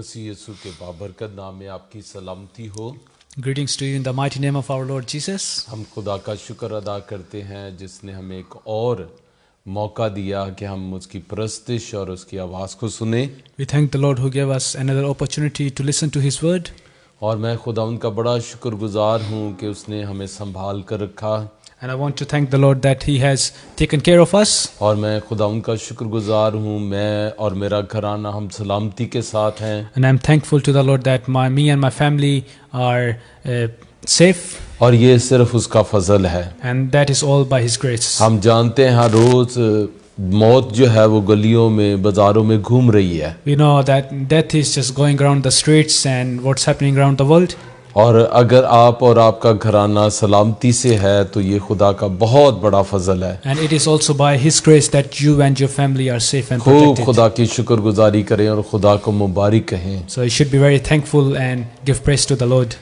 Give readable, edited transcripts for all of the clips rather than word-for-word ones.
मसीह यीशु के बाबरकत नाम में आपकी सलामती हो। Greetings to you in the mighty name of our Lord Jesus. हम खुदा का शुक्र अदा करते हैं जिसने हमें एक और मौका दिया कि हम उसकी परस्तिश और उसकी आवाज़ को सुने। We thank the Lord who gave us another opportunity to listen to His word. और मैं खुदा उनका बड़ा शुक्रगुजार हूँ कि उसने हमें संभाल कर रखा। And I want to thank the Lord that He has taken care of us. और मैं खुदा उनका शुक्रगुजार हूँ, मैं और मेरा घराना हम सलामती के साथ हैं। And I'm thankful to the Lord that me and my family are safe. और ये सिर्फ उसका फजल है। And that is all by His grace. हम जानते हैं हर रोज़ मौत जो है वो गलियों में बाज़ारों में घूम रही है। We know that death is just going around the streets and what's happening around the world. और अगर आप और आपका घराना सलामती से है तो ये खुदा का बहुत बड़ा फजल है। And it is also by His grace that you and your family are safe and खूब protected. खुदा की शुक्रगुजारी करें और खुदा को मुबारक कहें। So you should be very thankful and give praise to the Lord.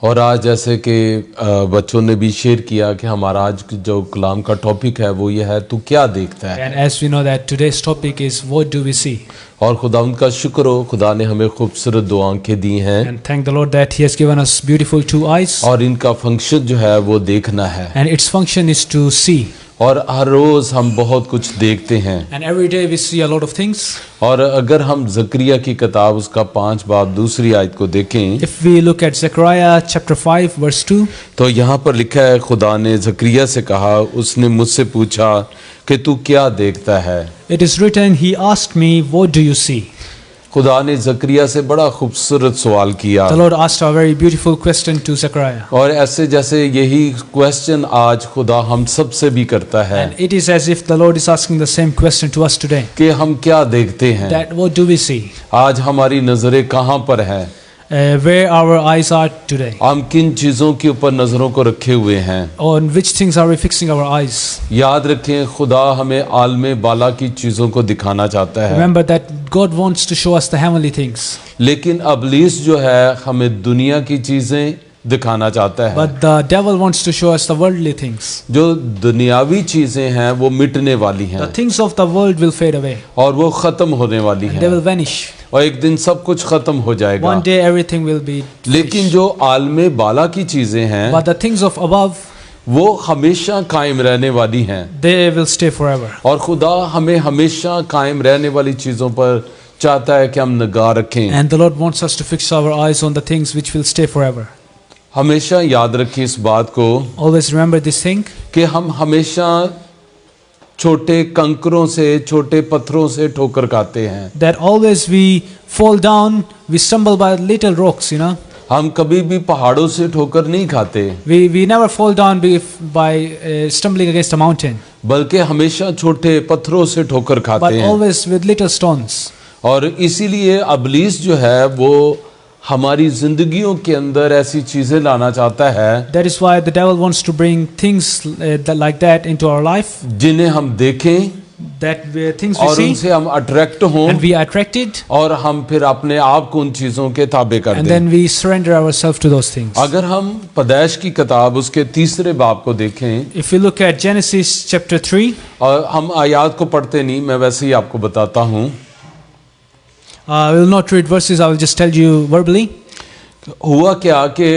और आज जैसे कि बच्चों ने भी शेयर किया कि हमारा आज जो कलाम का टॉपिक है वो ये है, तू क्या देखता है। And as we know that today's topic is what do we see? और खुदा उनका शुक्र हो, खुदा ने हमें खूबसूरत दो आंखें दी हैं। And thank the Lord that He has given us beautiful two eyes. और इनका फंक्शन जो है वो देखना है। And its function is to see. और हर रोज़ हम बहुत कुछ देखते हैं। And every day we see a lot of things. और अगर हम ज़करिया की किताब उसका 5 बाब दूसरी आयत को देखें, If we look at Zechariah chapter 5 verse 2, तो यहाँ पर लिखा है, खुदा ने ज़करिया से कहा, उसने मुझसे पूछा कि तू क्या देखता है। it is written, He asked me, what do you see? खुदा ने ज़करिया से बड़ा खूबसूरत सवाल किया। The Lord asked a very beautiful question to Zechariah. और ऐसे जैसे यही क्वेश्चन आज खुदा हम सब से भी करता है And it is as if the Lord is asking the same question to us today. कि हम क्या देखते हैं। That what do we see? आज हमारी नज़रें कहाँ पर हैं? Where our eyes are today? हम किन चीज़ों के ऊपर नज़रों को रखे हुए हैं? On which things are we fixing our eyes? याद रखें, खुदा हमें आलमे बाला की चीज़ों को दिखाना चाहता है। Remember that God wants to show us the heavenly things. लेकिन अबलीस जो है हमें दुनिया की चीज़ें दिखाना चाहता है। But the devil wants to show us the worldly things. जो दुनियावी चीज़ें हैं वो मिटने वाली हैं। The things of the world will fade away. और वो ख़त्म होने वाली They हैं। will vanish. और एक दिन सब कुछ ख़त्म हो जाएगा। One day everything will be लेकिन finished. जो आलमे बाला की चीज़ें हैं But the things of above, वो हमेशा कायम रहने वाली हैं। they will stay forever. और खुदा हमें हमेशा कायम रहने वाली चीज़ों पर चाहता है कि हम निगाह रखें। And the Lord wants us to fix our eyes on the things which will stay forever. हमेशा याद रखें इस बात को Always remember this thing, कि हम हमेशा छोटे कंकरों से, छोटे पत्थरों से ठोकर खाते हैं। that always we fall down, we stumble by little rocks, you know. हम कभी भी पहाड़ों से ठोकर नहीं खाते, We never fall down by stumbling against a mountain, बल्कि हमेशा छोटे पत्थरों से ठोकर but खाते हैं। always with little stones. और इसीलिए अबलीस जो है वो हमारी जिंदगियों के अंदर ऐसी चीजें लाना चाहता है That is why the devil wants to bring things like that into our life, जिन्हें हम देखें that things we और see उनसे हम अट्रैक्ट हों and we are attracted, और हम फिर अपने आप को उन चीजों के ताबे कर and दें। then we surrender ourselves to those things. अगर हम पैदाइश की किताब उसके 3 बाब को देखें, If you look at Genesis chapter 3, और हम आयात को पढ़ते नहीं, मैं वैसे ही आपको बताता हूँ। I will not read verses, I will just tell you verbally. हुआ क्या कि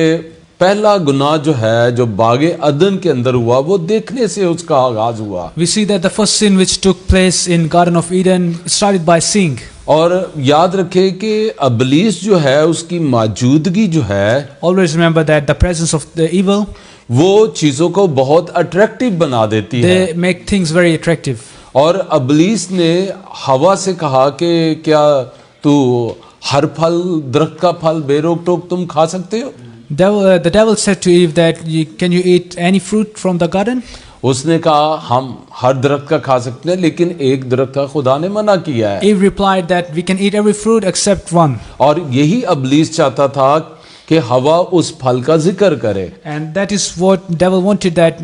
पहला गुनाह जो है जो बागे अदन के अंदर हुआ वो देखने से उसका आगाज हुआ। We see that the first sin which took place in Garden of Eden started by seeing. और याद रखें कि अबलीस जो है उसकी मौजूदगी जो है, Always remember that the presence of the evil, वो चीज़ों को बहुत अट्रैक्टिव बना देती है। they make things very attractive. और अबलीस ने हवा से कहा कि क्या तू हर फल, दरख्त का फल बेरोक टोक तुम खा सकते हो? The devil said to Eve that can you eat any fruit from the garden? उसने कहा हम हर दरख्त का खा सकते हैं, लेकिन एक दरख्त का खुदा ने मना किया है। Eve replied that we can eat every fruit except one. और यही अबलीस चाहता था कि हवा उस फल का जिक्र करे। And that is what devil wanted, that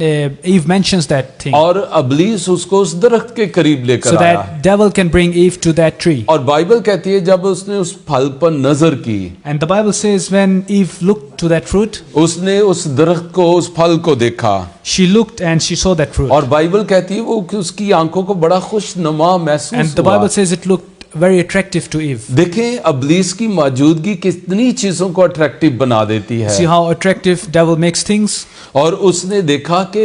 Eve mentions that thing. और अबलीस उसको उस दरख्त के करीब So लेकर आया। that devil can bring Eve to that tree. और बाइबल कहती है जब उसने उस फल पर नजर की, And the Bible says when Eve looked to that fruit, उसने उस दरख्त को, उस फल को देखा। she looked and she saw that fruit. और बाइबल कहती है वो कि उसकी आंखों को बड़ा खुशनुमा महसूस And the हुआ। Bible says it looked very attractive to Eve. देखें अबलीस की मौजूदगी कितनी चीजों को अट्रैक्टिव बना देती है। See how attractive devil makes things. और उसने देखा कि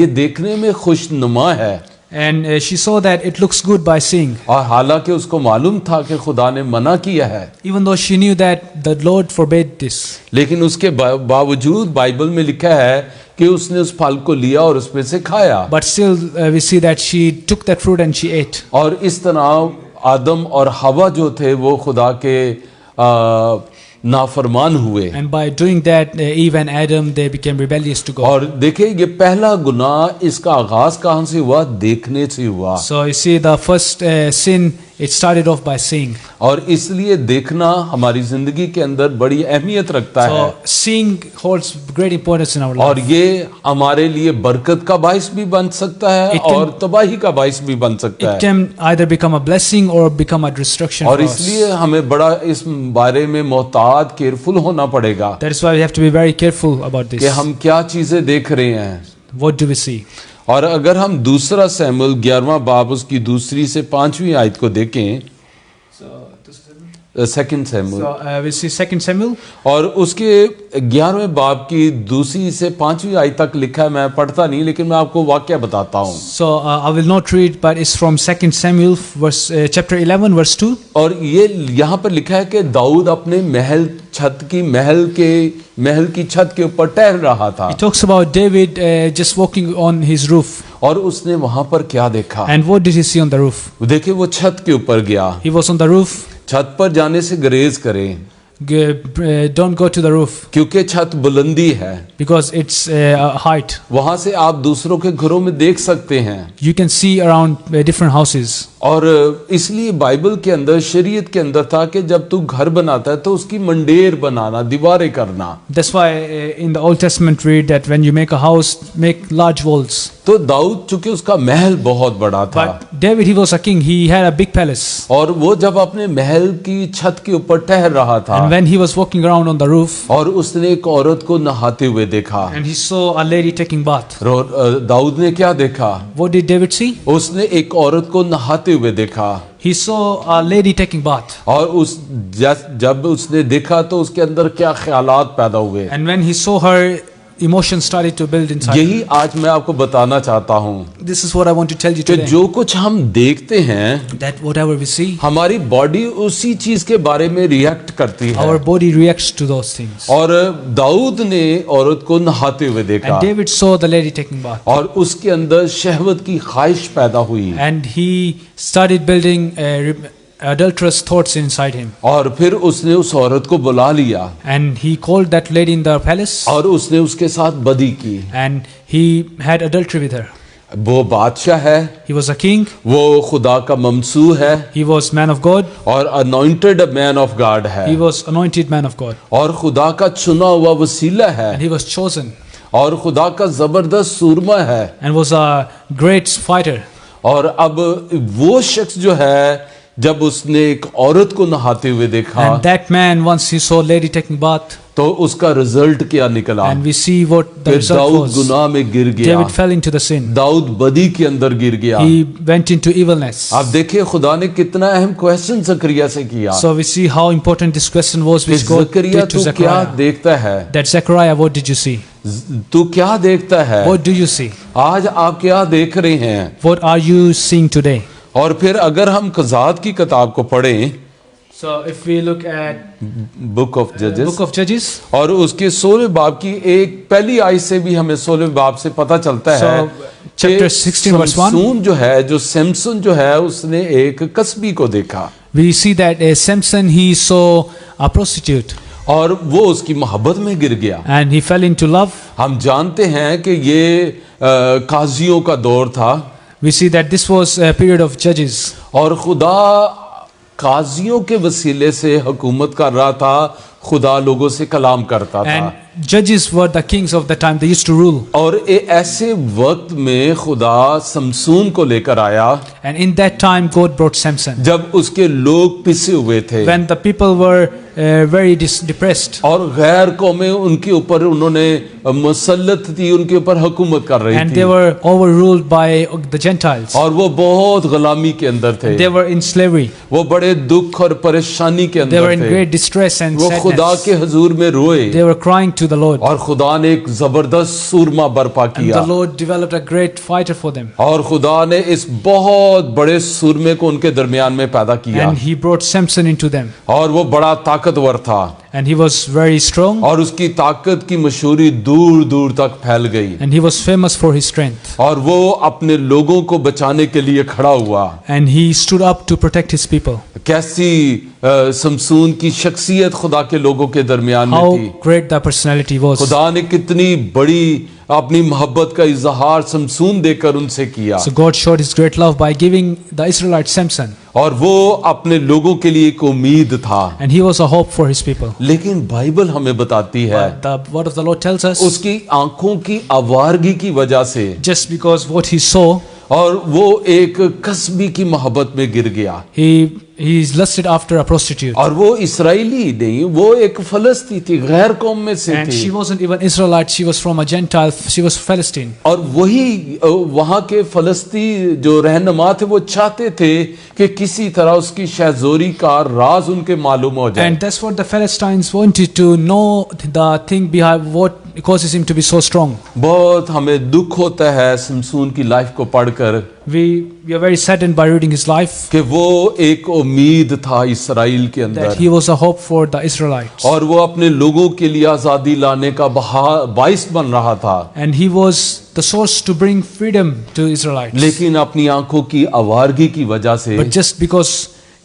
ये देखने में खुशनुमा है, And she saw that it looks good by seeing. और हालांकि उसको मालूम था कि खुदा ने मना किया है, Even though she knew that the Lord forbade this. लेकिन उसके बावजूद बाइबल में लिखा है कि उसने उस फल को लिया और उसमें से खाया। But still we see that she took that fruit and she ate. और इस तरह आदम और हवा जो थे वो खुदा के नाफरमान हुए। And by doing that, Eve and Adam, they became rebellious to God. और देखिए ये पहला गुनाह इसका आगाज कहाँ से हुआ? देखने से हुआ। So you see the first sin, it started off by seeing. और इसलिए देखना हमारी जिंदगी के अंदर बड़ी अहमियत रखता है, So seeing holds great importance in our और life. ये हमारे लिए बरकत का बाइस भी बन सकता है It can- और तबाही का बाइस भी बन सकता It है। can either become a blessing or become a destruction और for us. इसलिए हमें बड़ा इस बारे में मोहतात केयरफुल होना पड़ेगा That is why we have to be very careful about कि this. हम क्या चीजें देख रहे हैं। What do we see? और अगर हम दूसरा सैमुएल 11वां बाब उसकी दूसरी से 5वीं आयत को देखें, second Samuel, So we see 2 Samuel. और उसके 11वें बाब की दूसरी से 5वीं आयत तक लिखा है, मैं पढ़ता नहीं लेकिन मैं आपको वाक्य बताता हूँ। So I will not read, but it's from 2 Samuel, chapter 11, verse 2. और ये यहाँ पर लिखा है कि दाऊद अपने महल की छत के ऊपर टहल रहा था, It talks about David just walking on his roof. और उसने वहां पर क्या देखा? And what did he see on the roof? देखिए वो छत के ऊपर गया। He was on the roof. छत पर जाने से गुरेज करें Don't go to the roof क्योंकि छत बुलंदी है, because it's a height. वहां से आप दूसरों के घरों में देख सकते हैं। You can see around different houses. और इसलिए बाइबल के अंदर, शरीयत के अंदर था कि जब तू घर बनाता है तो उसकी मंडेर बनाना, दीवारें करना। That's why in the Old Testament read that when you make a house, make large walls. तो दाऊद चूंकि उसका महल बहुत बड़ा था, But David, he was a king. He had a big palace. और वो जब अपने महल की छत के ऊपर टहल रहा था, And when he was walking around on the roof, और उसने एक औरत को नहाते हुए देखा। and he saw a lady taking bath. Dawood ने क्या देखा? What did David see? उसने एक औरत को नहाते हुए देखा, He saw a lady taking bath. और जब उसने देखा तो उसके अंदर क्या ख्यालात पैदा हुए। And when he saw her, emotions started to build inside him. यही आज मैं आपको बताना चाहता हूँ This is what I want to tell you कि today. जो कुछ हम देखते हैं, That whatever we see, हमारी बॉडी उसी चीज के बारे में रिएक्ट करती है। our body reacts to those things. और दाऊद ने औरत को नहाते हुए देखा, And David saw the lady taking bath. और उसके अंदर शहवत की ख्वाहिश पैदा हुई, And he started building adulterous thoughts inside him. और फिर उसने उस औरत को बुला लिया, And he called that lady in the palace. और उसने उसके साथ बदी की। And he had adultery with her. वो बादशाह है, He was a king. वो खुदा का ममसू है, He was man of God. और अनॉइंटेड मैन ऑफ गॉड है, He was anointed man of God. और खुदा का चुना हुआ वसीला है, And he was chosen. और खुदा का जबरदस्त सूरमा है। And was a great fighter. और अब वो शख्स जो है, जब उसने एक औरत को नहाते हुए देखा, And that man, once he saw lady taking bath, तो उसका रिजल्ट क्या निकला? and we see what the फिर result दाऊद was. गुनाह में गिर गया, David fell into the sin. Dawood बदी के अंदर गिर गया। He went into evilness. आप देखिए खुदा ने कितना अहम क्वेश्चन जकरिया से किया। So we see how important this question was कि which God Zechariah did to तू क्या Zechariah. देखता है? That Zechariah, what did you see? तू क्या देखता है? What do you see? आज आप क्या देख रहे हैं? What are you seeing today? और फिर अगर हम कज़ात की किताब को पढ़ें, So if we look at book of जजेस, book of Judges, और उसके 16वें बाब की एक पहली आयत से भी हमें 16वें बाब से पता चलता है So, chapter 16 verse 1. समसून जो है, जो सैमसन जो है, उसने एक कसबी को देखा, we see that Samson, he saw a prostitute और वो उसकी मोहब्बत में गिर गया। and he fell into love. हम जानते हैं कि ये काजियों का दौर था, We see that this was a period of judges. और खुदा काजियों के वसीले से हुकूमत कर रहा था खुदा लोगों से कलाम करता था। And judges were the kings of the time. They used to rule. और ऐसे वक्त में खुदा समसून को लेकर आया And in that time, God brought Samson. जब उसके लोग पिसे हुए थे When the people were very depressed. और गैर कौमें उनके ऊपर उन्होंने मुसल्लत थी, उनके ऊपर हुकूमत कर रही And थी they were overruled by the Gentiles. और वो बहुत गुलामी के अंदर थे, They were in slavery. वो बड़े दुख और परेशानी के They were अंदर in थे। great distress and वो खुदा sadness. के हुजूर में रोए They were crying to the Lord. और खुदा ने एक जबरदस्त सूरमा बर्पा And किया the Lord developed a great fighter for them. और खुदा ने इस बहुत बड़े सूरमे को उनके दरमियान में पैदा किया And he brought Samson into them. और वो बड़ा ताकतवर था And he was very strong. और उसकी ताकत की मशहूरी दूर दूर तक फैल गई And he was famous for his strength. और वो अपने लोगों को बचाने के लिए खड़ा हुआ। And he stood up to protect his people. कैसी समसून की शख्सियत खुदा के लोगों के दरमियान में How थी। great that personality was. खुदा ने कितनी बड़ी अपनी मोहब्बत का इजहार समसून देकर उनसे किया So God showed his great love by giving the Israelites Samson. और वो अपने लोगों के लिए एक उम्मीद था। And he was a hope for his people. लेकिन बाइबल हमें बताती है But the word of the Lord tells us, उसकी आंखों की आवारगी की वजह से just because what he saw, और वो एक कस्बी की मोहब्बत में गिर गया he lusted after a prostitute. और वो इसराइली नहीं, वो एक फलस्ती थी, गैर कौम में से And she थी wasn't even Israelite, she was from a Gentile, she was Philistine. और वही वहां के फलस्ती जो रहनुमा थे वो चाहते थे कि किसी तरह उसकी शहजोरी का राज उनके मालूम हो जाए। And that's what the Philistines wanted to know, the thing behind what causes him to be so strong. बहुत हमें दुख होता है समसून की लाइफ को पढ़कर We are very saddened by reading his life, कि वो एक उम्मीद था इसराइल के that अंदर he was a hope for the Israelites. और वो अपने लोगों के लिए आजादी लाने का बाइस बन रहा था, And he was the source to bring freedom to Israelites. लेकिन अपनी आंखों की आवारगी की वजह से But just because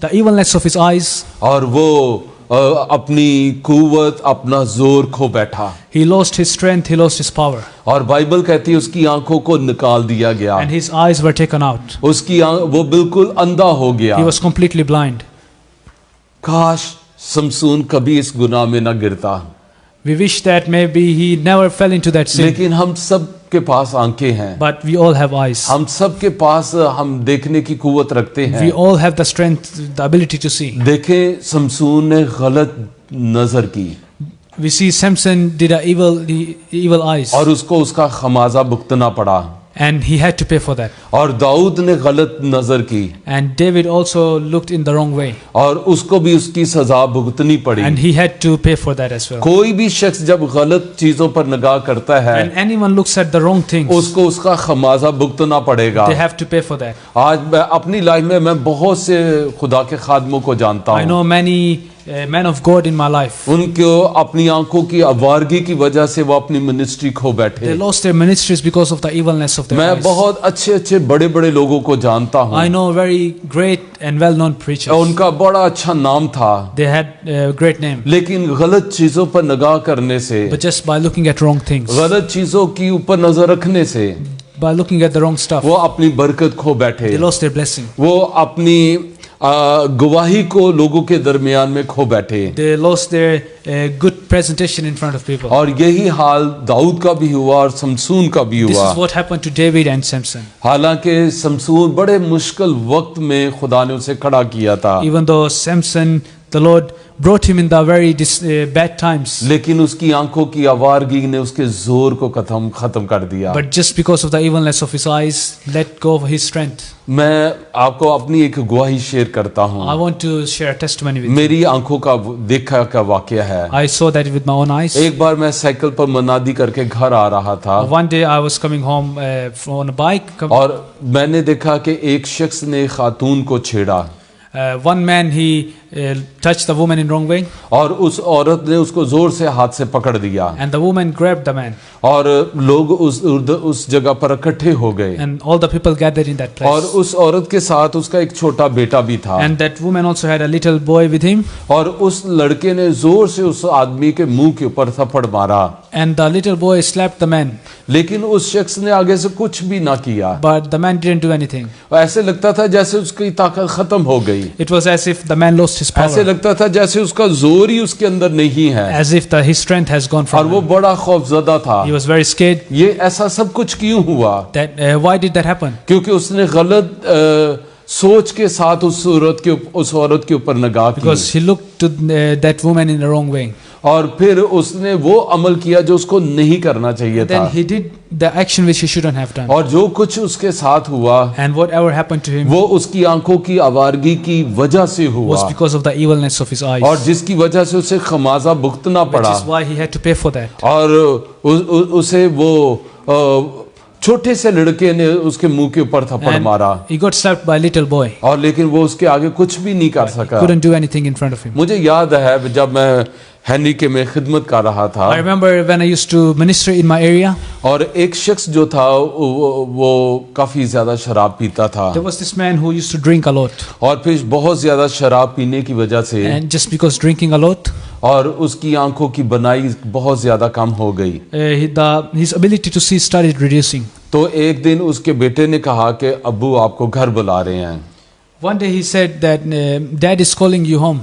the evilness of his eyes, और वो अपनी कुव्वत अपना जोर खो बैठा he lost his strength, he lost his power. और बाइबल कहती है उसकी आंखों को निकाल दिया गया, And his eyes were taken out. उसकी वो बिल्कुल अंधा हो गया। He was completely blind. काश समसून कभी इस गुनाह में न गिरता, We wish that maybe he never fell into that sin. लेकिन हम सब के पास आंखें हैं, But we all have eyes. हम सब के पास हम देखने की कुव्वत रखते हैं। We all have the strength, the ability to see. देखें समसून ने गलत नजर की We see Samson did the evil eyes, और उसको उसका खमाजा भुगतना पड़ा and he had to pay for that. और दाऊद ने गलत नजर की And David also looked in the wrong way, और उसको भी उसकी सजा भुगतनी पड़ी। and he had to pay for that as well. कोई भी शख्स जब गलत चीजों पर निगाह करता है When anyone looks at the wrong things, उसको उसका खमाजा भुगतना पड़ेगा। they have to pay for that. आज मैं अपनी लाइफ में मैं बहुत से खुदा के खादमों को जानता I हूँ, know many men of God in my life. उनको अपनी आंखों की आवारगी की वजह से वो अपनी मिनिस्ट्री खो They बैठे। lost their ministries because of the evilness of their मैं eyes. बहुत अच्छे अच्छे बड़े बड़े लोगों को जानता हूँ, I know very great and well-known preachers. उनका बड़ा अच्छा नाम था, They had a great name, लेकिन गलत चीजों पर निगाह करने से, but just by looking at wrong things, गलत चीजों की ऊपर नजर रखने से by looking at the wrong stuff, वो अपनी बरकत खो बैठे, they lost their blessing. वो अपनी गवाही को लोगों के दरमियान में खो बैठे। They lost their good presentation in front of people. और यही हाल दाऊद का भी हुआ और समसून का भी This हुआ। is what happened to David and Samson. हालांकि समसून बड़े मुश्किल वक्त में खुदा ने उसे खड़ा किया था, Even though Samson, the Lord brought him in the very bad times, लेकिन उसकी आंखों की आवारगी ने उसके जोर को खत्म कर दिया। but just because of the evilness of his eyes, let go of his strength. मैं आपको अपनी एक गवाही शेयर करता I हूँ। want to share a testimony with you. मेरी आंखों का देखा का वाकया है। I saw that with my own eyes. एक बार मैं साइकिल पर मनादी करके घर आ रहा था One day I was coming home on a bike. और मैंने देखा कि एक शख्स ने खातून को छेड़ा One man, he touched the woman in wrong way, और उस औरत ने उसको जोर से हाथ से पकड़ दिया and the woman grabbed the man, और लोग उस जगह पर इकट्ठे हो गए and all the people gathered in that और place. उस औरत के साथ उसका एक छोटा बेटा भी था And that woman also had a little boy with him, और उस लड़के ने जोर से उस आदमी के मुंह के ऊपर थप्पड़ मारा, and the little boy slapped the man, लेकिन उस शख्स ने आगे से कुछ भी ना किया। but the man didn't do anything. ऐसे लगता था जैसे उसकी ताकत खत्म हो गई। It was as if the man lost lost his ऐसे power, लगता था जैसे उसका जोर ही उसके अंदर नहीं है, as if his strength has gone और from वो him. बड़ा खौफजदा था। He was very scared. ये ऐसा सब कुछ क्यों हुआ? That why did that happen? क्योंकि उसने गलत सोच के साथ उस औरत के ऊपर निगाह की, Because he looked to that woman in the wrong way. और फिर उसने वो अमल किया जो उसको नहीं करना चाहिए था। Then he did the action which he shouldn't have done. और जो कुछ उसके साथ हुआ And whatever happened to him वो उसकी आंखों की आवारगी की वजह से was हुआ, because of the evilness of his eyes. और जिसकी वजह से उसे खमाजा भुगतना Which पड़ा, is why he had to pay for that. और उसे वो छोटे से लड़के ने उसके मुंह के ऊपर थप्पड़ And मारा, he got slapped by a little boy. और लेकिन वो उसके आगे कुछ भी नहीं कर सका। Couldn't do anything in front of him. मुझे याद है जब मैं हेनरी के में खिदमत कर रहा था, I remember when I used to minister in my area, और एक शख्स जो था वो काफी ज्यादा शराब पीता था, there was this man who used to drink a lot. और फिर बहुत ज्यादा शराब पीने की वजह से And just because drinking a lot, और उसकी आंखों की बनाई बहुत ज्यादा कम हो गई। his ability to see started reducing. तो एक दिन उसके बेटे ने कहा कि अब्बू आपको घर बुला रहे हैं। One day he said that dad is calling you home.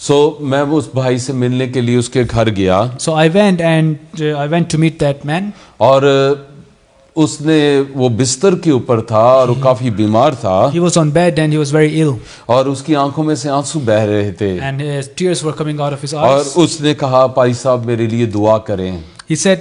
सो मैं वो उस भाई से मिलने के लिए उसके घर गया, So I went and I went to meet that man. और उसने वो बिस्तर के ऊपर था और वो काफी बीमार था, He was on bed and he was very ill, और उसकी आंखों में से आंसू बह रहे थे, and tears were coming out of his और eyes. उसने कहा भाई साहब मेरे लिए दुआ करें। He said,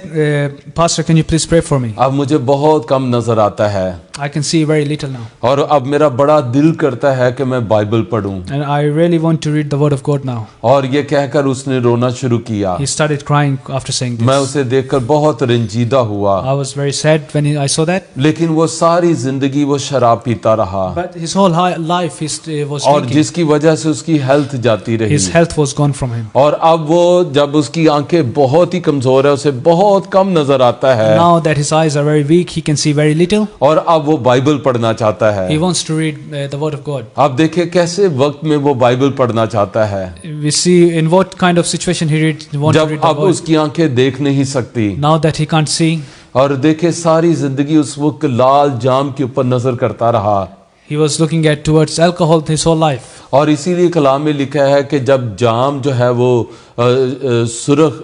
Pastor, can you please pray for me? अब मुझे बहुत कम नजर आता है, I can see very little now, और अब मेरा बड़ा दिल करता है कि मैं Bible पढूं। and I really want to read the Word of God now. और ये कहकर उसने रोना शुरू किया। He started crying after saying मैं this. उसे देखकर बहुत रंजीदा हुआ, I was very sad when I saw that. लेकिन वो सारी जिंदगी वो शराब पीता रहा, But his whole life he was और drinking. जिसकी वजह से उसकी हेल्थ जाती रही। His health was gone from him. और अब वो जब उसकी आंखें बहुत ही कमजोर है, उसे बहुत कम नजर आता है, Now that his eyes are very weak, he can see very little. और अब वो बाइबल पढ़ना चाहता है। He wants to read the Word of God. आप देखिए कैसे वक्त में वो बाइबल पढ़ना चाहता है, We see in what kind of situation he wants to जब read the अब Word. उसकी आंखें देख नहीं सकती, Now that he can't see, और देखे सारी जिंदगी उस वक्त लाल जाम के ऊपर नजर करता रहा। he was looking at towards alcohol his whole life. और इसीलिए कलाम में लिखा है कि जब जाम जो है वो सुरख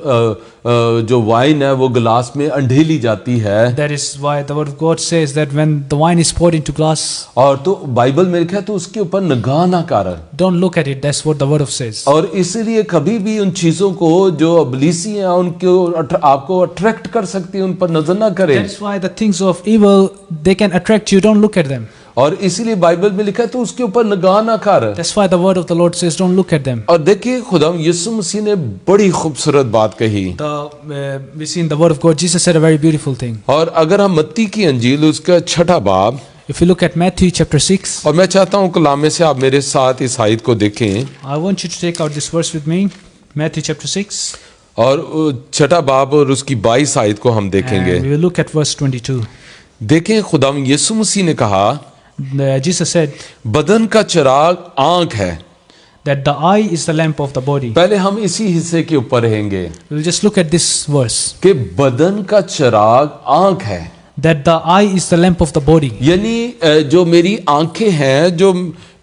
जो वाइन है वो गिलास में अंधेली जाती है, That is why the Word of God says that when the wine is poured into glass, और तो बाइबल में लिखा है तो उसके ऊपर निगाह ना कर। don't look at it. That's what the Word of says. और इसीलिए कभी भी उन चीजों को जो अबलीसी हैं उनको आपको अट्रैक्ट कर सकती है, उन पर नजर ना करें। That's why the things of evil, they can attract you. Don't look at them. और इसीलिए बाइबल में लिखा है तो उसके ऊपर निगाह ना कर। That's why the Word of the Lord says, don't look at them. और देखिए खुदा यीशु मसीह ने बड़ी खूबसूरत बात कही, We see in the Word of God, Jesus said a very beautiful thing. और अगर हम मत्ती की अंजील उसका 6 बाब, If you look at Matthew chapter 6, और मैं चाहता हूँ कलामे से आप मेरे साथ इस आयत को देखें, I want you to take out this verse with me. Matthew chapter 6, और 6 बाब और उसकी 22 आयत को हम देखेंगे। and we will look at verse 22. देखें खुदा यीशु मसीह ने कहा Jesus said बदन का चिराग आंख है। that the eye is the lamp of the body. पहले हम इसी हिस्से के ऊपर रहेंगे We'll just look at this verse. कि बदन का चिराग आंख है, That the eye is the lamp of the body. यानी जो मेरी आंखें हैं, जो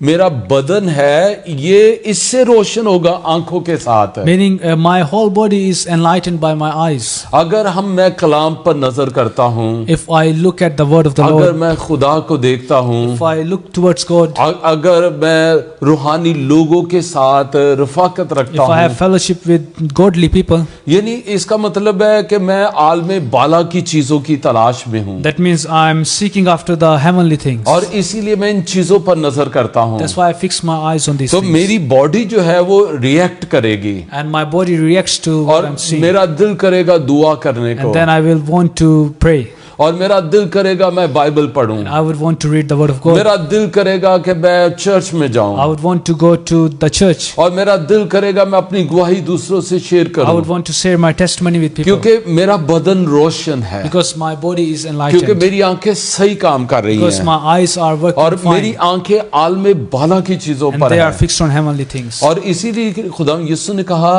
मेरा बदन है, ये इससे रोशन होगा आंखों के साथ। Meaning my whole body is enlightened by my eyes. अगर मैं कलाम पर नजर करता हूँ, If I look at the word of the अगर Lord, मैं खुदा को देखता हूँ, if I look towards God, अगर मैं रूहानी लोगों के साथ रफाकत if रखता I have हूँ, fellowship with godly people, यानी इसका मतलब है कि मैं आलमे बाला की चीजों की तलाश में हूँ, that means I'm seeking after the heavenly things. और इसीलिए मैं इन चीजों पर नजर करता हूँ। That's why I fix my eyes on these तो things. मेरी बॉडी जो है वो रिएक्ट करेगी, And my body reacts to what और I'm seeing. मेरा दिल करेगा दुआ करने को, And then I will want to pray. और मेरा दिल करेगा मैं Bible पढूं, I would want to read the word of God. मेरा दिल करेगा कि मैं चर्च में I जाऊं, would want to go to the church. और मेरा दिल करेगा मैं अपनी गवाही दूसरों से शेयर I करूं, would want to share my testimony with people. क्योंकि मेरा बदन रोशन है, Because my body is क्योंकि enlightened. मेरी आंखें सही काम कर रही Because हैं, my eyes are और working मेरी fine. आंखें आलमे बाला की चीजों And पर they are हैं। fixed on heavenly things. और इसीलिए खुदा यीशु ने कहा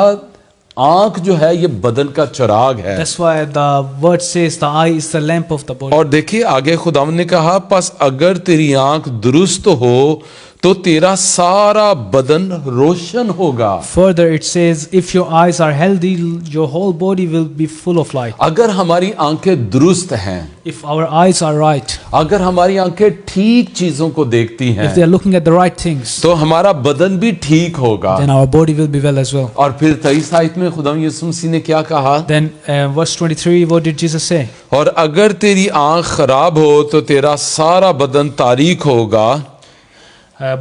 आंख जो है ये बदन का चिराग है। That's why the word says the eye is the lamp of the body. और देखिए आगे खुदा ने कहा, बस अगर तेरी आंख दुरुस्त हो तो तेरा सारा बदन रोशन होगा। Further, it says, if your eyes are healthy, your whole body will be full of light. अगर हमारी आंखें दुरुस्त हैं, If our eyes are right, अगर हमारी आंखें ठीक चीजों को देखती if they हैं, are looking at the right things, तो हमारा बदन भी ठीक होगा। then our body will be well as well. और फिर 23 आयत में खुदा यीशु मसीह ने क्या कहा? Then, verse 23, what did Jesus say? और अगर तेरी आंख खराब हो तो तेरा सारा बदन तारीक होगा,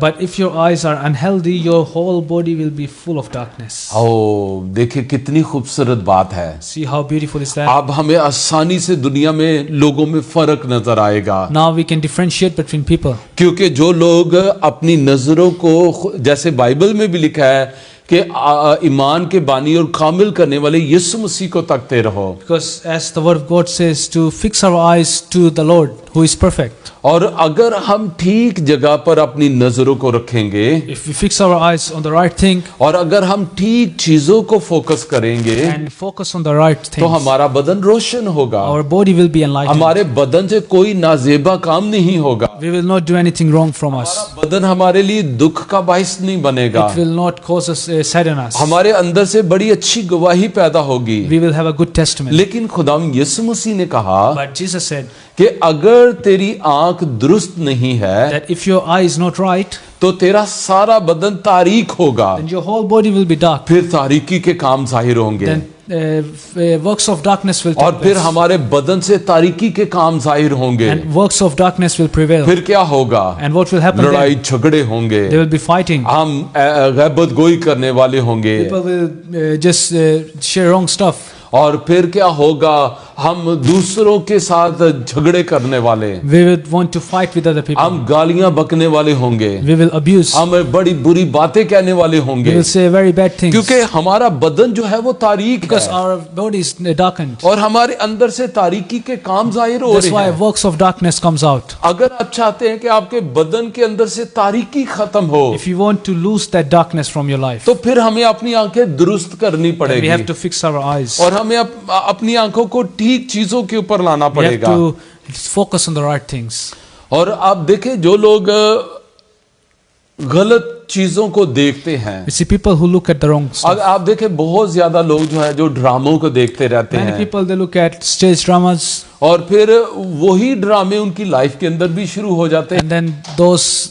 But if your eyes are unhealthy, your whole body will be full of darkness. ओ देखिए कितनी खूबसूरत बात है। See how beautiful is that? अब हमें आसानी से दुनिया में लोगों में फर्क नजर आएगा, Now we can differentiate between people. क्योंकि जो लोग अपनी नजरों को, जैसे बाइबल में भी लिखा है कि ईमान के बानी और कामिल करने वाले यीशु मसीह को तकते रहो। Because as the word of God says, to fix our eyes to the Lord who is perfect. और अगर हम ठीक जगह पर अपनी नजरों को रखेंगे, If we fix our eyes on the right thing और अगर हम ठीक चीजों को फोकस करेंगे, and focus on the right तो things, हमारा बदन रोशन होगा। our body will be enlightened. हमारे बदन से कोई नाजेबा काम नहीं होगा। We will not do anything wrong from us. बदन हमारे लिए दुख का बाइस नहीं बनेगा। It will not cause us sadness. हमारे अंदर से बड़ी अच्छी गवाही पैदा होगी। We will have a good testimony. लेकिन खुदाम यीशु मसीह ने कहा But Jesus said कि अगर तेरी आंख दुरुस्त नहीं है that if your eye is not right, तो तेरा सारा बदन तारीक होगा, then your whole body will be dark. फिर तारीकी के काम जाहिर होंगे। Then works of darkness will और take फिर place. हमारे बदन से तारीकी के काम जाहिर होंगे। And works of darkness will prevail. फिर क्या होगा? And what will happen लड़ाई then? झगड़े होंगे, They will be fighting. हम गैबत गोई करने वाले होंगे, People will just share wrong stuff. और फिर क्या होगा? हम दूसरों के साथ झगड़े करने वाले, We will want to fight with other people. हम गालियां बकने वाले होंगे, We will abuse. हम बड़ी बुरी बातें कहने वाले We होंगे, will say very bad things. क्योंकि हमारा बदन जो है वो तारीक Because है our body is darkened. और हमारे अंदर से तारीकी के काम जाहिर हो That's रहे why हैं। works of darkness comes out. अगर आप चाहते हैं कि आपके बदन के अंदर से तारीकी खत्म हो, If you want to lose that darkness from your life, तो फिर हमें अपनी आंखें दुरुस्त करनी then we पड़ेगी have to fix our eyes. और हमें अपनी आंखों को ठीक चीजों के ऊपर लाना We have पड़ेगा। to focus on the right things. और आप देखें जो लोग गलत चीजों को देखते हैं, We see people who look at the wrong stuff. आप देखें बहुत ज्यादा लोग जो है जो ड्रामों को देखते रहते Many हैं people they look at stage dramas, और फिर वही ड्रामे उनकी लाइफ के अंदर भी शुरू हो जाते हैं। and then those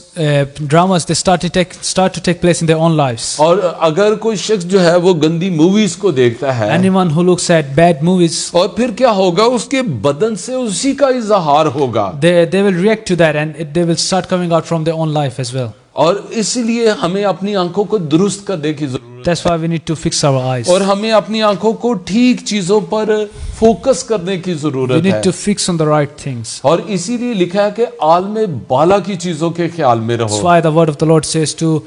dramas they start to take place in their own lives. और अगर कोई शख्स जो है वो गंदी मूवीज को देखता है, Anyone who looks at bad movies, और फिर क्या होगा? उसके बदन से उसी का इजहार होगा। they will react to that, and they will start coming out from their own life as well. और इसलिए हमें अपनी आंखों को दुरुस्त करने की जरूरत That's why we need to fix our eyes. है और हमें अपनी आंखों को ठीक चीजों पर फोकस करने की We जरूरत need है। to fix on the right things. और इसीलिए लिखा है कि आलम बाला की चीजों के ख्याल में That's रहो। why the word of the Lord says to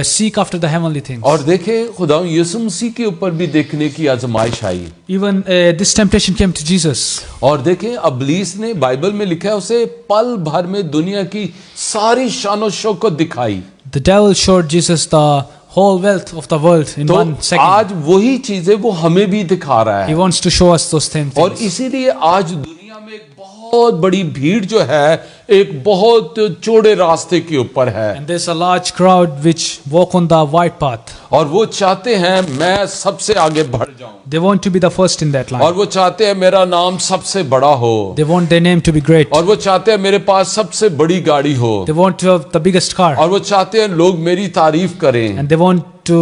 seek after the heavenly things. और देखें खुदा यीशु मसीह के ऊपर भी देखने की आजमाइश आई। Even this temptation came to Jesus. और देखें अबलीस ने, बाइबल में लिखा है, उसे पल भर में दुनिया की सारी शान शौकत दिखाई। The devil showed Jesus the whole wealth of the world in तो 1 second. आज वही चीजें वो हमें भी दिखा रहा He है wants to show us those same और things. इसीलिए आज दुनिया में एक बहुत बड़ी भीड़ जो है एक बहुत चौड़े रास्ते के ऊपर है And there's a large crowd which walk on the wide path. और वो चाहते हैं मैं सबसे आगे बढ़ जाऊं They want to be the first in that और line. वो चाहते हैं मेरा नाम सबसे बड़ा हो They want their name to be great. और वो चाहते हैं मेरे पास सबसे बड़ी गाड़ी हो They want to have the biggest car. और वो चाहते हैं लोग मेरी तारीफ करें And they want to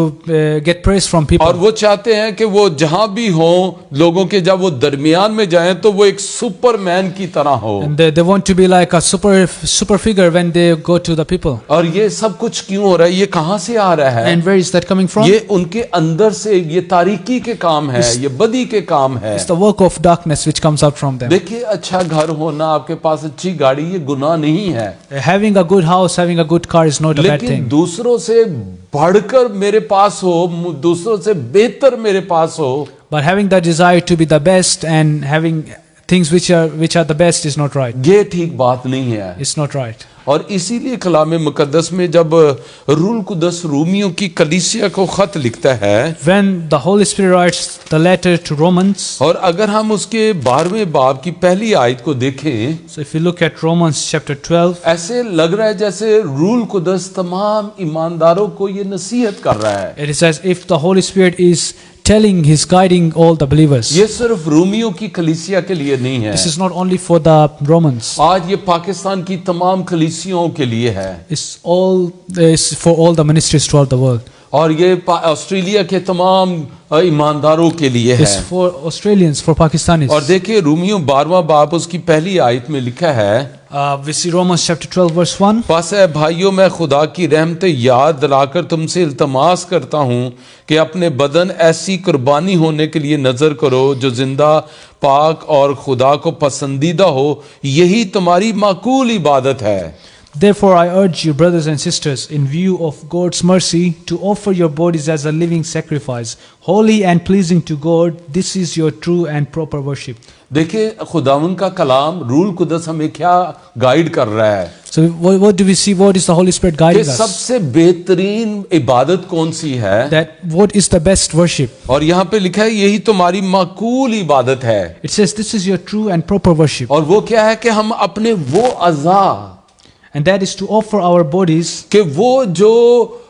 get praise from और people. वो चाहते हैं कि वो जहां भी हो लोगों के जब वो दरमियान में जाएं तो वो एक सुपरमैन की तरह हो And they want to be like a super figure when they go to the people. और ये सब कुछ क्यों हो रहा है? ये कहां से आ रहा है? And where is that coming from? ये उनके अंदर से, ये तारीकी के काम है, ये बदी के काम है। It's the work of darkness which comes out from them. देखिए अच्छा घर होना, आपके पास अच्छी गाड़ी, ये गुनाह नहीं है, Having a good house, having a good car is not a bad लेकिन thing. दूसरों से बढ़कर मेरे पास हो, दूसरों से बेहतर मेरे पास हो, But having the desire to be the best and having things which are the best is not right. ये ठीक बात नहीं है। It's not right. और इसीलिए कलाम मुकद्दस में जब रूल कुदस रूमियों की कलीसिया को खत लिखता है, When the Holy Spirit writes the letter to Romans, और अगर हम उसके 12वें बाब की पहली आयत को देखें, so if you look at Romans chapter 12, ऐसे लग रहा है जैसे रूल कुदस तमाम ईमानदारों को ये नसीहत कर रहा है। it is as if the Holy Spirit is telling, He's guiding all the believers. ये सिर्फ रोमियो की कलीसिया के लिए नहीं है, This is not only for the Romans. आज ये पाकिस्तान की तमाम कलीसियाओं के लिए है, It's for all the ministries throughout the world. और ये ऑस्ट्रेलिया के तमाम ईमानदारों के लिए It's है। for Australians, for Pakistanis. और देखिए रोमियो 12वां बाब उसकी पहली आयत में लिखा है, We see Romans chapter 12 verse 1. बस है भाइयों, मैं खुदा की रहमत याद दिलाकर तुमसे इल्तमास करता हूँ कि अपने बदन ऐसी कुर्बानी होने के लिए नजर करो जो जिंदा, पाक और खुदा को पसंदीदा हो, यही तुम्हारी माकूल इबादत है। Therefore I urge you, brothers and sisters, in view of God's mercy, to offer your bodies as a living sacrifice, holy and pleasing to God. This is your true and proper worship. देखिए खुदावन का कलाम rule कुदस हमें क्या guide कर रहा है So what do we see? What is the Holy Spirit कि guiding us? सबसे बेहतरीन इबादत कौन सी है, That what is the best worship? और यहाँ पे लिखा है यही तुम्हारी माकूल इबादत है। It says this is your true and proper worship. और वो क्या है कि हम अपने वो अज़ा And that is to offer our bodies, कि वो जो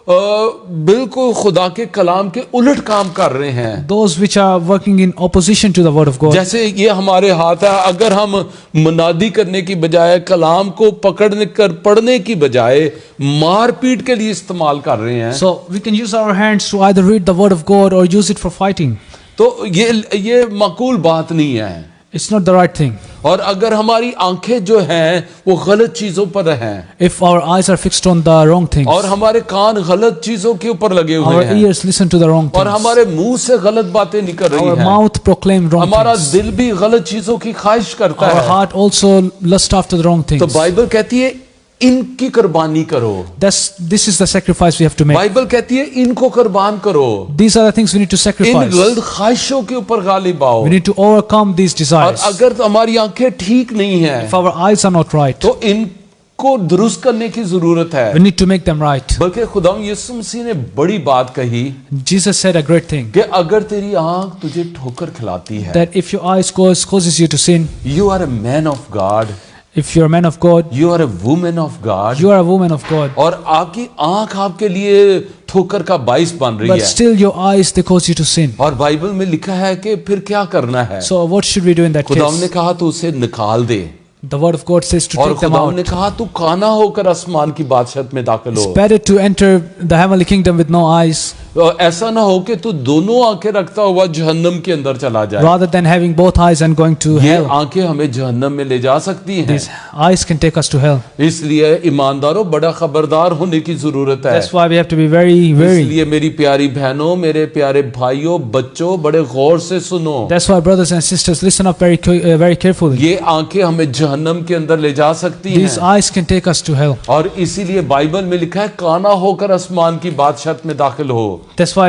बिल्कुल खुदा के कलाम के उलट काम कर रहे हैं, those which are working in opposition to the word of God. जैसे ये हमारे हाथ है, अगर हम मुनादी करने की बजाय कलाम को पकड़ने कर पढ़ने की बजाय मारपीट के लिए इस्तेमाल कर रहे हैं, So we can use our hands to either read the word of God or use it for fighting. तो ये माकूल बात नहीं है। It's not the right thing. और अगर हमारी आंखें जो हैं वो गलत चीजों पर हैं, If our eyes are fixed on the wrong things, और हमारे कान गलत चीजों के ऊपर लगे हुए our हैं, ears listen to the wrong और things, हमारे मुंह से गलत बातें निकल रही our हैं, mouth proclaim wrong हमारा things, दिल भी गलत चीजों की ख्वाहिश करता our है, heart also lust after the wrong तो things. बाइबल कहती है इनकी कुर्बानी करो। This is the sacrifice we have to make. Bible कहती है इनको कुर्बान करो, These are the things we need to in sacrifice. गलत ख्वाहिशों के ऊपर गालिब आओ। We need to overcome these और desires. अगर हमारी आंखें ठीक नहीं हैं If our eyes are not right, तो इनको दुरुस्त करने की जरूरत है। we need to make them right. बल्कि खुदा यीशु मसीह ने बड़ी बात कही Jesus said a great thing, कि अगर तेरी आंख तुझे ठोकर खिलाती है, that if your eyes causes you to sin, you are a man of God, if you're a man of God, you are a woman of God, you are a woman of God, और आपकी आंख आपके लिए ठोकर का बाइस बन रही but है। still your eyes, they cause you to sin. और बाइबल में लिखा है कि फिर क्या करना है, So what should we do in that खुदा ने case? कहा तो उसे निकाल दे, The word of God says to और take them खुदा ने out. कहा तू काना होकर आसमान की बादशाहत में दाखिल It's हो। better to enter the heavenly kingdom with no eyes और ऐसा ना हो कि तू दोनों आंखें रखता हुआ जहन्नम के अंदर चला जाए। rather than having both eyes and going to ये hell. आंखें हमें जहन्नम में ले जा सकती हैं, These eyes can take us to hell. इसलिए ईमानदारों बड़ा खबरदार होने की जरूरत है। That's why we have to be very, very. इसलिए मेरी प्यारी बहनों, मेरे प्यारे भाइयों, बच्चों, बड़े गौर से सुनो, That's why, brothers and sisters, listen up very carefully. ये आंखें हमें जहन्नम के अंदर ले जा सकती These हैं, eyes can take us to hell. और इसीलिए बाइबल में लिखा है काना होकर आसमान की बादशाहत में दाखिल हो। That's why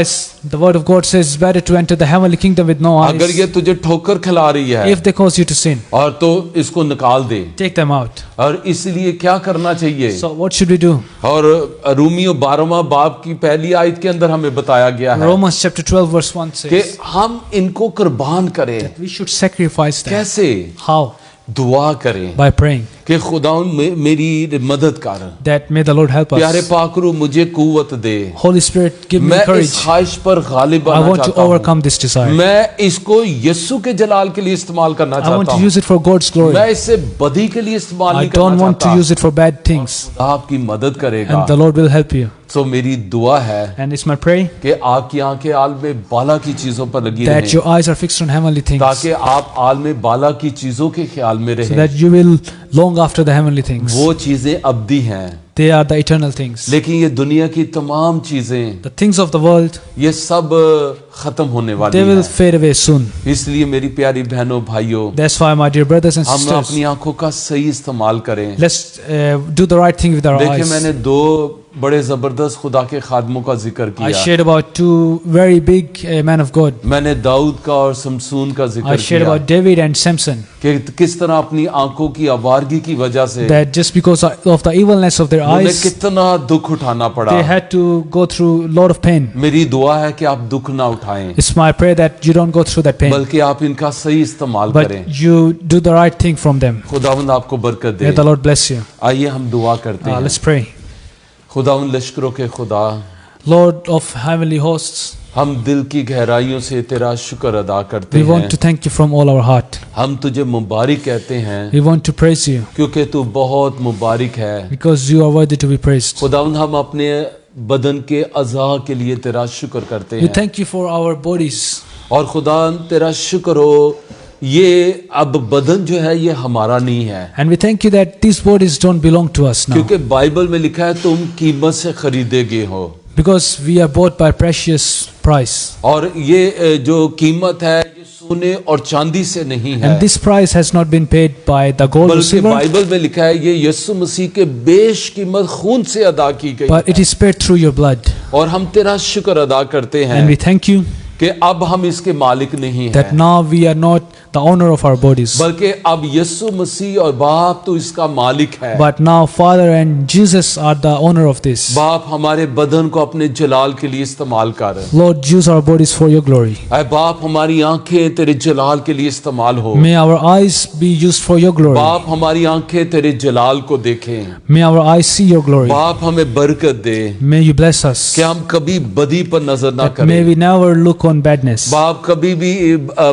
the word of God says it's better to enter the heavenly kingdom with no अगर eyes. ये तुझे ठोकर खिला रही है If they cause you to sin, और तो इसको निकाल दे, take them out. और इसलिए क्या करना चाहिए। So what should we do? और रोमियो 12वां बाब की पहली आयत के अंदर हमें बताया गया है Romans chapter 12 verse 1 कि says हम इनको कुर्बान करें। we should sacrifice them. कैसे? How? दुआ करें By praying कि खुदा मेरी मदद कर, that may the Lord help प्यारे us. पाकरू मुझे कुव्वत दे, Holy Spirit, give me मैं इस courage. ख्वाहिश पर गालिब I आना want to चाहता हूँ, overcome this desire. मैं इसको यीशु के जलाल के लिए इस्तेमाल करना I want चाहता to हूँ, use it for God's glory. मैं इसे बदी के लिए इस्तेमाल I नहीं don't करना want to चाहता। use it for bad things. आपकी मदद करेगा। And the Lord will help you. तो मेरी दुआ है And it's my prayer कि आपकी आंखें आलम बाला की चीजों पर लगी that रहें, your eyes are fixed on heavenly things, ताकि आप आलम बाला की चीजों के ख्याल में so रहें। that you will long after the heavenly things. वो चीजें अब्दी हैं, They are the eternal things. लेकिन ये दुनिया की तमाम चीजें The things of the world, ये सब खत्म होने वाली they will हैं। fade away soon. इसलिए मेरी प्यारी बहनों भाइयों, That's why, my dear brothers and हम sisters, अपनी आंखों का सही इस्तेमाल करें। let's do the right thing with our देखिए eyes. मैंने दो बड़े जबरदस्त खुदा के खादमों का जिक्र I किया। shared about two very big men of God. मैंने दाऊद का और शमसून का I जिक्र shared किया about David and Samson. कि किस तरह अपनी आंखों की आवारगी की वजह से That just because of the evilness of their उन्हें eyes, कितना दुख उठाना पड़ा। they had to go through a lot of pain. मेरी दुआ है कि आप दुख ना उठाएं, It's my prayer that you don't go through that pain, बल्कि आप इनका सही इस्तेमाल करें। but you do the right thing from them. खुदावंद आपको बरकत May they. the Lord bless you. आइए हम दुआ करते हैं। Let's pray. खुदावंद लश्करों के खुदा, Lord of heavenly hosts, हम दिल की गहराइयों से तेरा शुक्र अदा करते we want हैं। to thank you from all our heart. हम तुझे मुबारक कहते हैं We want to praise you क्योंकि तू बहुत मुबारक है। because you are worthy to be praised. खुदावंद हम अपने बदन के अज़ा के लिए तेरा शुक्र करते We हैं। thank you for our bodies. और खुदा तेरा शुक्र हो, ये अब बदन जो है ये हमारा नहीं है, And we thank you that these bodies don't belong to us now. क्योंकि बाइबल में लिखा है तुम कीमत से खरीदे गए हो। Because we are bought by precious price. और ये जो कीमत है ये सोने और चांदी से नहीं है, And this price has not been paid by the gold or बल्कि silver, बाइबल में लिखा है ये यीशु मसीह के बेशकीमत खून से अदा की गई but it is paid through your blood. और हम तेरा शुक्र अदा करते And we हैं thank you कि अब हम इसके मालिक नहीं that हैं, now we are not the owner of our bodies, बल्कि अब यीशु मसीह और बाप तो इसका मालिक है। but now Father and Jesus are the owner of this. बाप हमारे बदन को अपने जलाल के लिए इस्तेमाल कर। Lord, use our bodies for your glory. ऐ बाप हमारी आंखें तेरे जलाल के लिए इस्तेमाल हो। May our eyes be used for your glory. बाप हमारी आंखें तेरे जलाल को देखें। May our eyes see your glory. बाप हमें बरकत दे May you bless us. कि हम कभी बदी पर नजर ना That may करें। we never look on badness. बाप कभी भी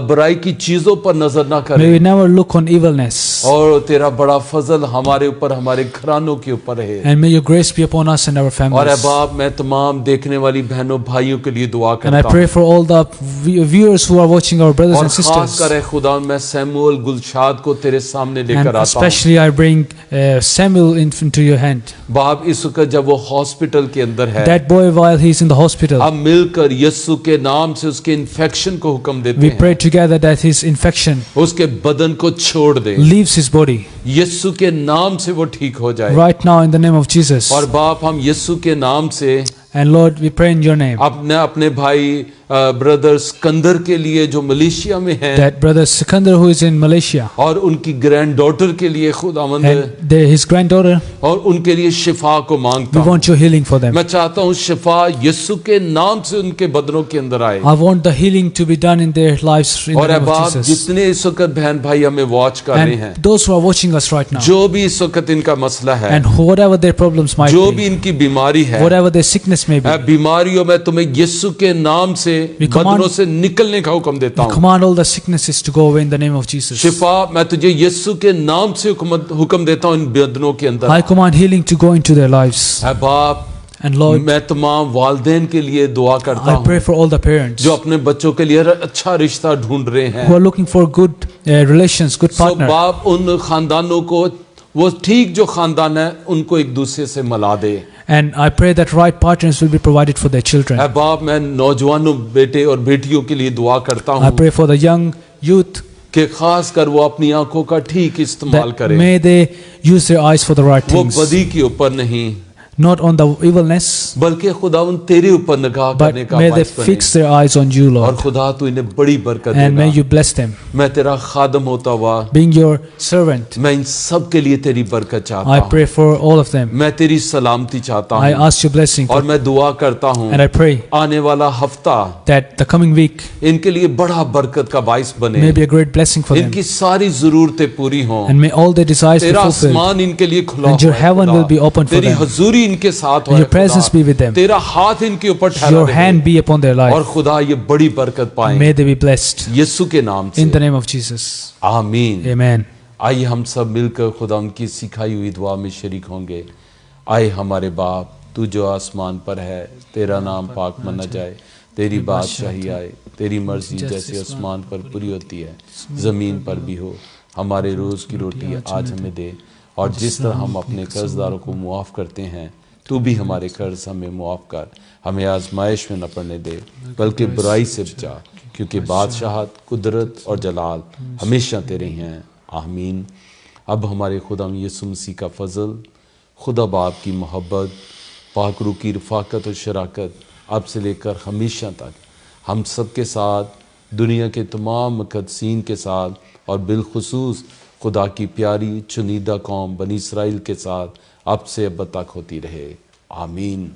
बुराई की चीजों पर नजर ना May करें। we never look on evilness. और तेरा बड़ा फजल हमारे ऊपर, हमारे घरानों के ऊपर है। And may your grace be upon us and our और ऐ families. बाप मैं तमाम देखने वाली बहनों भाइयों के लिए दुआ And I करता pray हूँ। for all the viewers who are watching our brothers और and खास sisters. कर खुदा मैं सैमुअल गुलशाद को तेरे सामने And लेकर आता हूँ। especially I bring Samuel into your hand. बाप इस वक्त जब वो हॉस्पिटल के अंदर है, That boy while he's in the hospital. हम मिलकर यीशु के नाम से उसके इन्फेक्शन को हुक्म देते We हैं, pray together that his infection उसके बदन को छोड़ दे। leaves his body. यीशु के नाम से वो ठीक हो जाए। Right now in the name of Jesus. और बाप हम यीशु के नाम से And Lord, we pray in your name अपने भाई ब्रदर सिकंदर के लिए जो मलेशिया में हैं, that brother Sikandar who is in Malaysia और उनकी ग्रैंड डॉटर के लिए खुदावंद, and his granddaughter, और उनके लिए शिफा को मांगता we हूँ। want your healing for them. मैं चाहता हूँ शिफा यीशु के नाम से उनके बदनों के अंदर आए। I want the healing to be done in their lives in the और name of बाप Jesus. जितने इस वक्त बहन भाई हमें वॉच कर रहे हैं, And those who are watching us right now, जो भी इस वक्त इनका मसला है, and whatever their problems might जो भी be, इनकी बीमारी है, whatever their sickness may be, बीमारियों में तुम्हें यीशु के नाम से We command- बदनों से निकलने का हुक्म देता हूँ। command all the sicknesses to go away in the name of Jesus. शिफा मैं तुझे यीशु के नाम से हुक्म देता हूँ इन बदनों के अंदर। I command healing to go into their lives. ऐ बाप And Lord, मैं तमाम वालिदैन के लिए दुआ करता I pray हूँ for all the parents जो अपने बच्चों के लिए अच्छा रिश्ता ढूंढ रहे हैं। who are looking for good relations, good so partner. बाप उन खानदानों को, वो ठीक जो खानदान है उनको एक दूसरे से मिला दे। And I pray that right partners will be provided for their children. ऐ बाप मैं नौजवानों बेटे और बेटियों के लिए दुआ करता I हूँ pray for the young youth कि खास कर वो अपनी आंखों का ठीक इस्तेमाल that करें, may they use their eyes for the right वो things, बदी के ऊपर नहीं not on the evilness, बल्कि खुदावन तेरे ऊपर निगाह but करने का may they बायस बने। fix their eyes on you, और Lord, खुदा तू इन्हें बड़ी बरकत and may देना। you bless them. मैं तेरा खादम होता हुआ Being your servant, मैं इन सब के लिए तेरी बरकत चाहता I हूँ। pray for all of them. मैं तेरी सलामती चाहता I हूँ ask your blessing, और मैं दुआ करता हूँ and I pray आने वाला हफ्ता that the coming week इनके लिए बड़ा बरकत का बायस बने, may be a great blessing for them, इनकी सारी जरूरतें पूरी हों, and may all their desires be तेरा fulfilled, आसमान इनके लिए खुला and your हो है heaven खुदा। will be open for तेरी them, हजूरी इनके साथ हो and है your presence खुदा। be with them, तेरा हाथ इनके ऊपर ठहरा your रहे hand be upon their और life. खुदा ये बड़ी बरकत पाए May they be blessed यीशु के नाम in the से, name of Jesus. आमीन। Amen. आइए हम सब मिलकर खुदा उनकी सिखाई हुई दुआ में शरीक होंगे। आए हमारे बाप, तू जो आसमान पर है, तेरा नाम पाक मना जाए, तेरी बादशाही आए, तेरी मर्जी जैसे आसमान पर पूरी होती है जमीन पर भी हो। हमारे रोज की रोटी आज हमें दे, और जिस तरह हम अपने कर्जदारों को मुआफ करते हैं, तू भी हमारे कर्ज हमें मुआफ कर। हमें आजमाइश में न पड़ने दे, बल्कि बुराई से बचा, क्योंकि बादशाहत, कुदरत और जलाल हमेशा तेरे हैं। आमीन। अब हमारे खुदा यीशु मसीह का फजल, खुदा बाप की मोहब्बत पाक रूह की रफ़ाकत और शराकत अब से लेकर हमेशा तक हम सब के साथ, दुनिया के तमाम मुक़द्दसीन के साथ और बिलखुसूस खुदा की प्यारी चुनीदा कौम बनी इसराइल के साथ अब से अब तक होती रहे। आमीन।